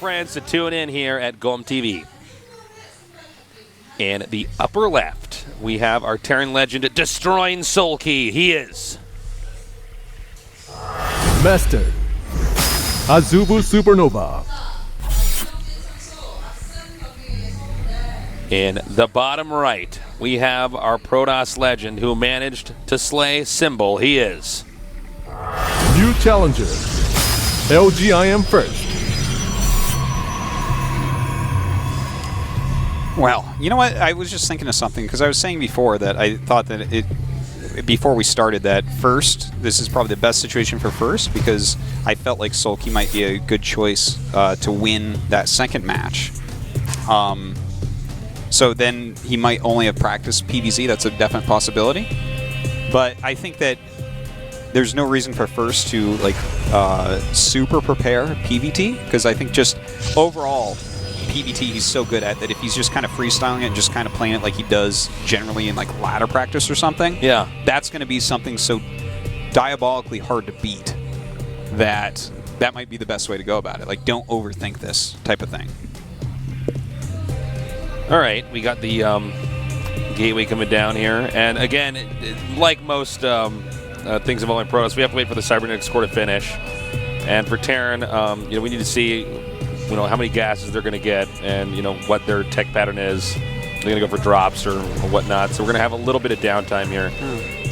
friends, to tune in here at GOM TV. In the upper left, we have our Terran legend destroying Soul Key. He is Master Azubu Supernova. In the bottom right, we have our Protoss legend who managed to slay Symbol. He is New challenger, LGIM first. Well, you know what? I was just thinking of something because I was saying before that I thought that before we started that first, this is probably the best situation for first because I felt like Sulky might be a good choice to win that second match. So then he might only have practiced PVZ. That's a definite possibility. But I think that there's no reason for first to like super prepare PVT because I think just overall PVT he's so good at that if he's just kind of freestyling it and just kind of playing it like he does generally in like ladder practice or something, yeah, that's going to be something so diabolically hard to beat that might be the best way to go about it. Like don't overthink this type of thing. All right, we got the gateway coming down here, and again, like most things involving Protoss, we have to wait for the cybernetics core to finish. And for Terran, we need to see, how many gases they're going to get, and what their tech pattern is. They're going to go for drops or whatnot. So we're going to have a little bit of downtime here.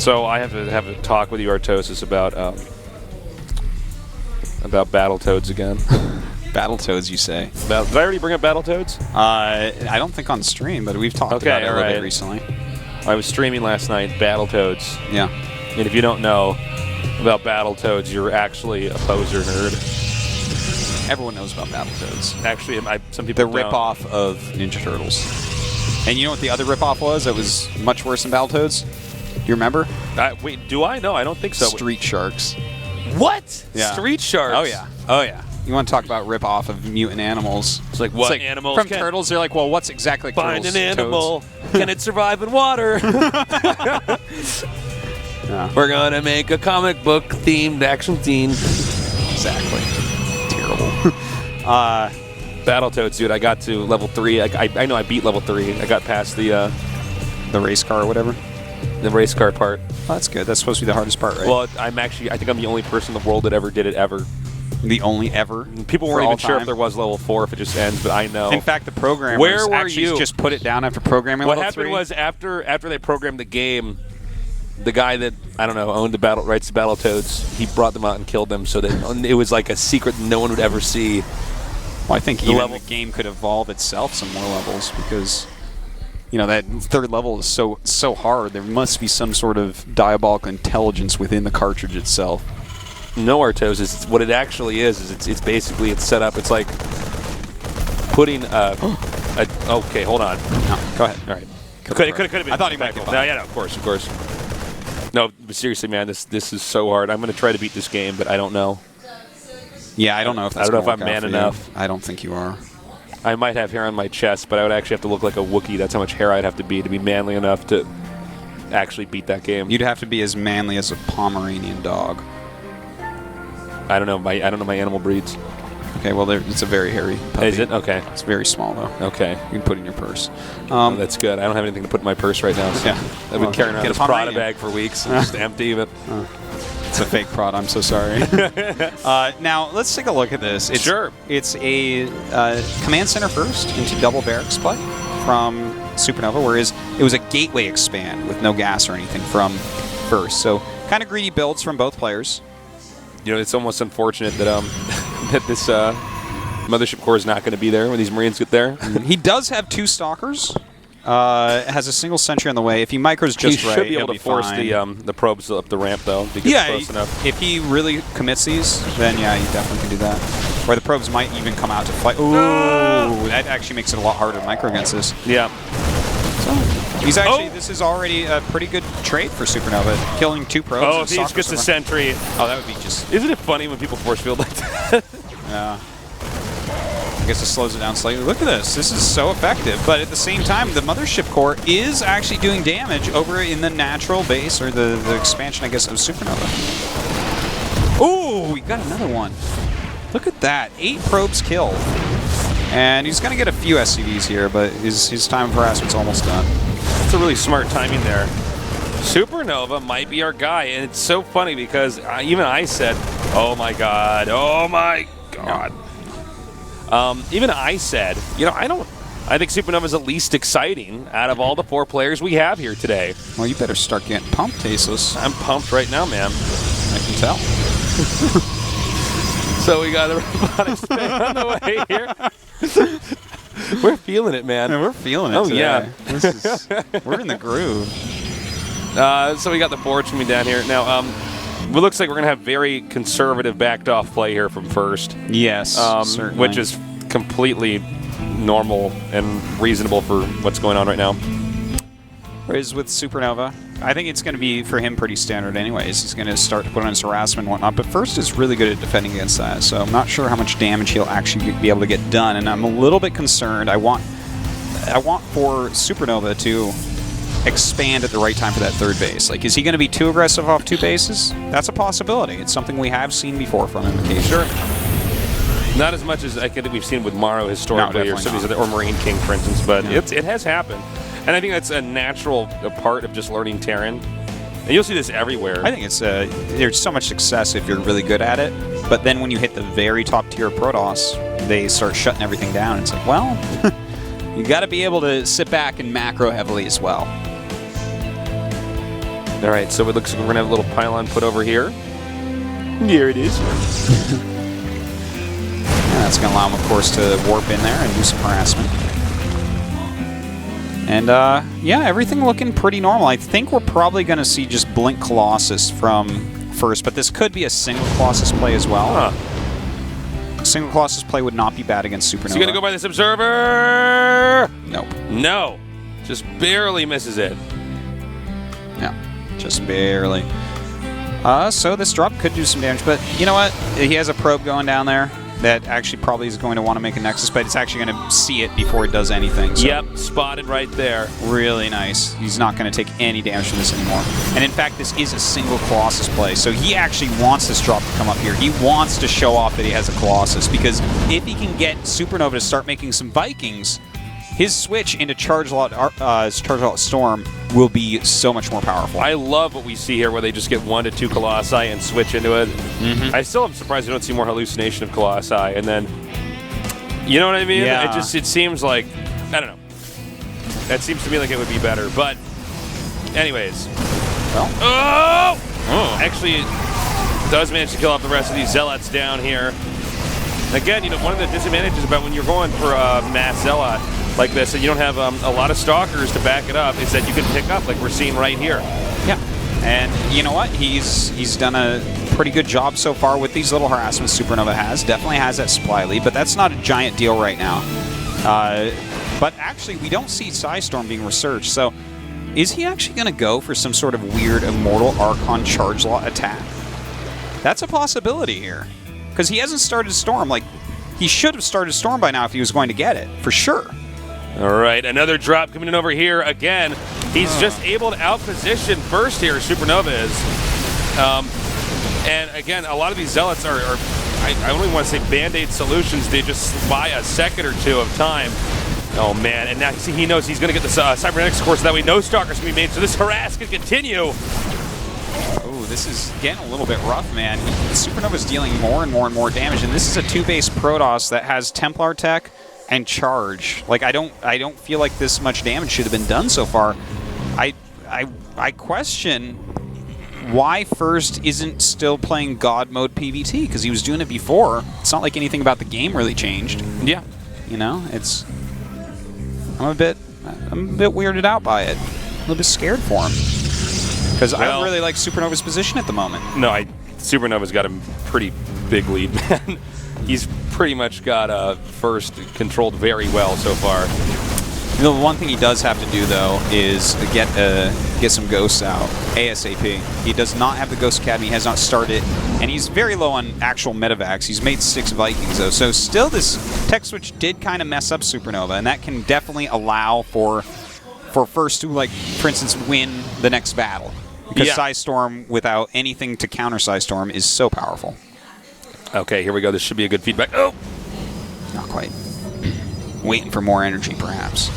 So I have to have a talk with you, Artosis, about Battletoads again. Battletoads, you say? Did I already bring up Battletoads? I don't think on stream, but we've talked about it a little bit recently. I was streaming last night, Battletoads. Yeah. And if you don't know about Battletoads, you're actually a poser nerd. Everyone knows about Battletoads. Actually, some people The rip-off of Ninja Turtles. And you know what the other rip-off was that was much worse than Battletoads? You remember? Wait, do I? No, I don't think so. Street Sharks. What? Yeah. Street Sharks? Oh, yeah. Oh, yeah. You want to talk about rip-off of mutant animals. It's like, what animals? From Turtles, they're like, well, what's exactly Find Turtles? an animal. Can it survive in water? Yeah. We're going to make a comic book-themed action scene. Exactly. Terrible. Battletoads, dude, I got to level 3. I know I beat level 3. I got past the race car or whatever? The race car part. Oh, that's good. That's supposed to be the hardest part, right? Well, I think I'm the only person in the world that ever did it ever. The only ever? People weren't even sure if there was level 4 if it just ends, but I know. In fact, the programmers actually just put it down after programming what level 3. What happened was after they programmed the game, the guy that, I don't know, owned the rights to Battletoads, he brought them out and killed them so that it was like a secret no one would ever see. Well, I think even the game could evolve itself some more levels because, that third level is so hard. There must be some sort of diabolical intelligence within the cartridge itself. No, Artosis, what it actually is it's basically set up. It's like putting okay, hold on. No, go ahead. All right. Could have been. I thought he might be fine. No, yeah, no, of course. No, but seriously, man, this is so hard. I'm going to try to beat this game, but I don't know. Yeah, I don't know if that's I'm man enough. I don't think you are. I might have hair on my chest, but I would actually have to look like a Wookiee. That's how much hair I'd have to be manly enough to actually beat that game. You'd have to be as manly as a Pomeranian dog. I don't know my animal breeds. Okay, well, it's a very hairy puppy. Is it? Okay. It's very small, though. Okay. You can put it in your purse. Oh, that's good. I don't have anything to put in my purse right now. So yeah. I've been carrying around this Prada bag for weeks. It's just empty. But it's a fake Prada. I'm so sorry. Now, let's take a look at this. Sure. It's a command center first into double barracks play from Supernova, whereas it was a gateway expand with no gas or anything from first. So kind of greedy builds from both players. It's almost unfortunate that that this mothership core is not going to be there when these Marines get there. He does have 2 stalkers. Has a single sentry on the way. If he micros just right, he should be able to force the probes up the ramp, though. If he gets close enough. If he really commits these, then yeah, he definitely can do that. Or the probes might even come out to fight. Ooh, that actually makes it a lot harder to micro against this. Yeah. So he's actually. This is already a pretty good trade for Supernova, killing 2 probes. Oh, if he just gets a sentry. Oh, that would be just. Isn't it funny when people force field like that? Yeah. I guess it slows it down slightly. Look at this. This is so effective. But at the same time, the mothership core is actually doing damage over in the natural base, or the expansion, I guess, of Supernova. Ooh, we got another one. Look at that. 8 probes killed. And he's going to get a few SCVs here, but his time of harassment's almost done. That's a really smart timing there. Supernova might be our guy, and it's so funny because even I said, oh my god. Even I said, I think Supernova's the least exciting out of all the 4 players we have here today. Well, you better start getting pumped, Tasteless. I'm pumped right now, man. I can tell. So we got a robotics fan on the way here. We're feeling it, man. Yeah, we're feeling it Oh, today. yeah. We're in the groove. So we got the forwards coming down here. Now, it looks like we're going to have very conservative backed-off play here from first. Yes, certainly. Which is completely normal and reasonable for what's going on right now. Whereas with Supernova, I think it's going to be, for him, pretty standard anyways. He's going to start to put on his harassment and whatnot, but first is really good at defending against that, so I'm not sure how much damage he'll actually be able to get done, and I'm a little bit concerned. I want for Supernova to expand at the right time for that 3rd base. Like, is he going to be too aggressive off 2 bases? That's a possibility. It's something we have seen before from him occasionally. Sure. Not as much as I think we've seen with Morrow historically, or Marine King, for instance, but it has happened. And I think that's a natural part of just learning Terran. And you'll see this everywhere. I think it's there's so much success if you're really good at it, but then when you hit the very top tier of Protoss, they start shutting everything down. It's like, well, you got to be able to sit back and macro heavily as well. All right, so it looks like we're going to have a little pylon put over here. Here it is. That's going to allow him, of course, to warp in there and do some harassment. And, yeah, everything looking pretty normal. I think we're probably going to see just Blink Colossus from first, but this could be a single Colossus play as well. Huh. Single Colossus play would not be bad against Supernova. Is he going to go by this Observer? Nope. No. Just barely misses it. Yeah, just barely. So this drop could do some damage, but you know what? He has a probe going down there that actually probably is going to want to make a Nexus, but it's actually going to see it before it does anything. So yep, spotted right there. Really nice. He's not going to take any damage from this anymore. And in fact, this is a single Colossus play, so he actually wants this drop to come up here. He wants to show off that he has a Colossus, because if he can get Supernova to start making some Vikings, his switch into Charge Lot Storm will be so much more powerful. I love what we see here, where they just get 1 to 2 Colossi and switch into it. Mm-hmm. I still am surprised we don't see more hallucination of Colossi, and then, you know what I mean? Yeah. It seems like, I don't know. That seems to me like it would be better, but anyways. Well. Actually, it does manage to kill off the rest of these Zealots down here. Again, one of the disadvantages about when you're going for a mass Zealot like this, and you don't have a lot of stalkers to back it up, is that you can pick up like we're seeing right here. Yeah, and you know what? He's done a pretty good job so far with these little harassments Supernova has. Definitely has that supply lead, but that's not a giant deal right now. But actually, we don't see Psystorm being researched, so is he actually going to go for some sort of weird Immortal Archon Charge Lot attack? That's a possibility here, because he hasn't started Storm. Like, he should have started Storm by now if he was going to get it, for sure. All right, another drop coming in over here again. He's just able to outposition first here, Supernova is. And again, a lot of these Zealots are I only want to say Band-Aid solutions. They just buy a second or two of time. Oh, man. And now he knows he's going to get the Cybernetics course, so that way no Stalkers can be made, so this harass can continue. Oh, this is getting a little bit rough, man. Supernova's dealing more and more and more damage, and this is a 2-base Protoss that has Templar Tech and Charge. Like, I don't feel like this much damage should have been done so far. I question why First isn't still playing God Mode PvT, because he was doing it before. It's not like anything about the game really changed. Yeah. You know, I'm a bit weirded out by it. A little bit scared for him. Because I don't really like Supernova's position at the moment. No, Supernova's got a pretty big lead, man. He's pretty much got First controlled very well so far. You know, the one thing he does have to do, though, is get some Ghosts out ASAP. He does not have the Ghost Academy, he has not started, and he's very low on actual medevacs. He's made 6 Vikings, though, so still this tech switch did kind of mess up Supernova, and that can definitely allow for First to, like, for instance, win the next battle. Because Psystorm, without anything to counter Psystorm, is so powerful. Okay, here we go. This should be a good feedback. Oh! Not quite. waiting for more energy, perhaps.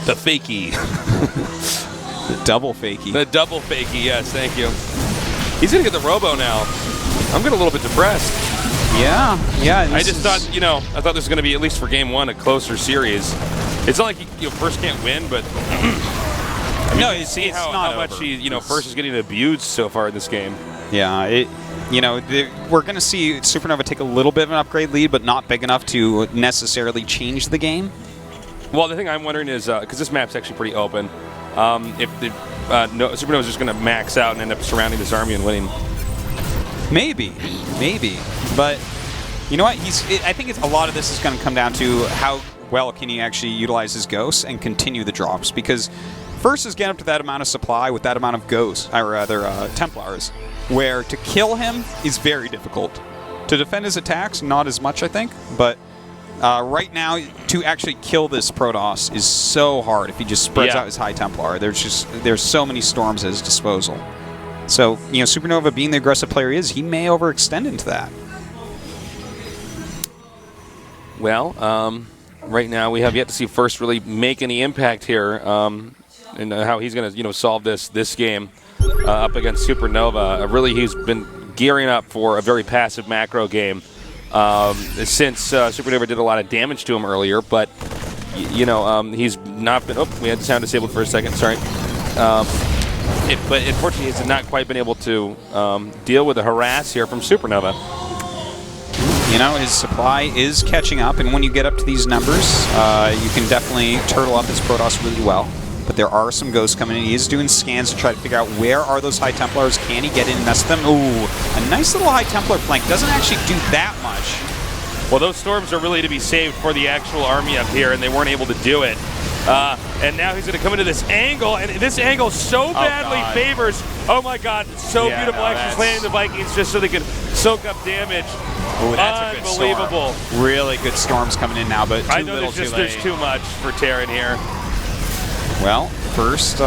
The fakie. The double fakie. The double fakie, yes, thank you. He's going to get the robo now. I'm getting a little bit depressed. Yeah. I just thought, I thought this was going to be, at least for game one, a closer series. It's not like you first can't win, but no, you see how much First is getting abused so far in this game. Yeah, we're going to see Supernova take a little bit of an upgrade lead, but not big enough to necessarily change the game. Well, the thing I'm wondering is, because this map's actually pretty open, if Supernova's just going to max out and end up surrounding this army and winning. Maybe. But you know what? I think a lot of this is going to come down to how well can he actually utilize his ghosts and continue the drops, because first is getting up to that amount of supply with that amount of ghosts, or rather Templars, where to kill him is very difficult. To defend his attacks, not as much, I think, but right now to actually kill this Protoss is so hard if he just spreads out his High Templar. There's so many storms at his disposal. So, Supernova being the aggressive player he is, he may overextend into that. Well, right now we have yet to see First really make any impact here, and how he's going to solve this game up against Supernova. Really, he's been gearing up for a very passive macro game since Supernova did a lot of damage to him earlier. But he's not been. Oh, we had the sound disabled for a second. Sorry. But unfortunately, he's not quite been able to deal with the harass here from Supernova. His supply is catching up, and when you get up to these numbers, you can definitely turtle up his Protoss really well. But there are some ghosts coming in. He is doing scans to try to figure out where are those High Templars. Can he get in and mess with them? Ooh, a nice little High Templar flank. Doesn't actually do that much. Well, those storms are really to be saved for the actual army up here, and they weren't able to do it. And now he's going to come into this angle, and this angle so badly favors. Oh my God, so beautiful. Actually landing the Vikings just so they can soak up damage. Ooh, that's unbelievable. A good storm. Really good storms coming in now, but I know there's too much for Terran here. Well, First,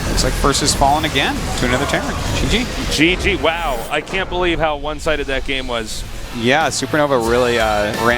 looks like First has fallen again to another Terran. GG. Wow, I can't believe how one-sided that game was. Yeah, Supernova really ran